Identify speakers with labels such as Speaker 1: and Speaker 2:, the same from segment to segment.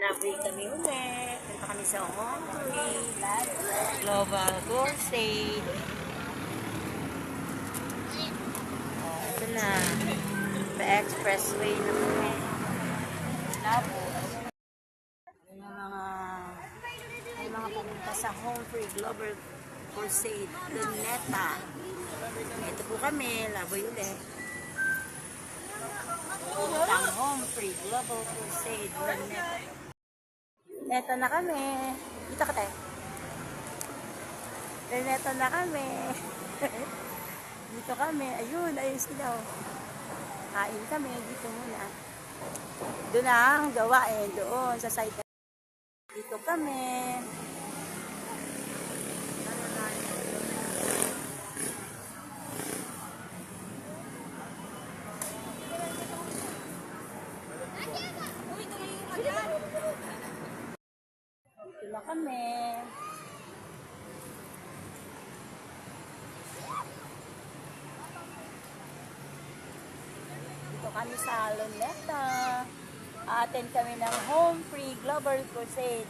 Speaker 1: Nabuhay kami ulit. Punta kami sa Omongri, Global Crusade. Ito na. The expressway na kami. Labo. May mga pumunta sa Home Free Global Crusade, Luneta. Ito po kami, Laboy ulit. Ang Home Free Global Crusade, Luneta. Luneta na kami. Dito ka tayo. Luneta na kami. Dito kami. Ayun, ayun sila. Kain kami. Dito muna. Doon ang gawain. Doon sa side. Dito kami. Dito na kami. Dito kami sa Luneta. Attend kami ng Home Free Global Crusade.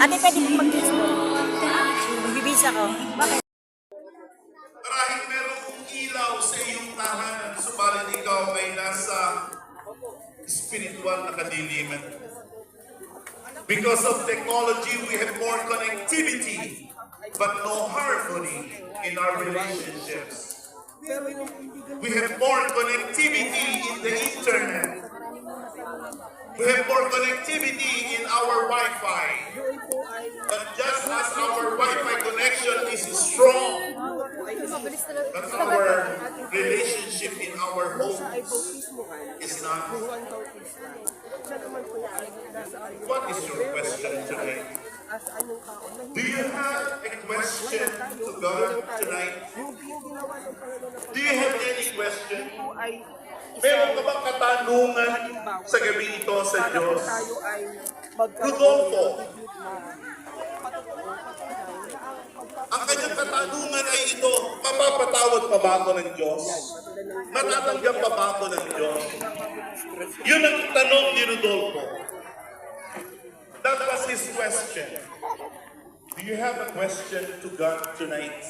Speaker 1: Ate, pwede mo mag-bis mo? Magbibis ako. Bakit?
Speaker 2: Marahil merong ilaw sa iyong tahanan, subalit ikaw ay nasa spiritual na kadiliman. Because of technology, we have more connectivity, but no harmony in our relationships. We have more connectivity in the internet. We have more connectivity in our Wi-Fi. But just as our Wi-Fi connection is strong, but our relationship in our homes is not. What is your question today? Do you have a question to God tonight? Do you have any question? Meron ka bang katanungan sa gabi ito sa Diyos? Rodolfo, ang kanyang katanungan ay ito, mapapatawad pa ba ako ng Diyos? Matatanggap pa ba ako ng Diyos? Yun ang tanong ni Rodolfo. That was his question. Do you have a question to God tonight?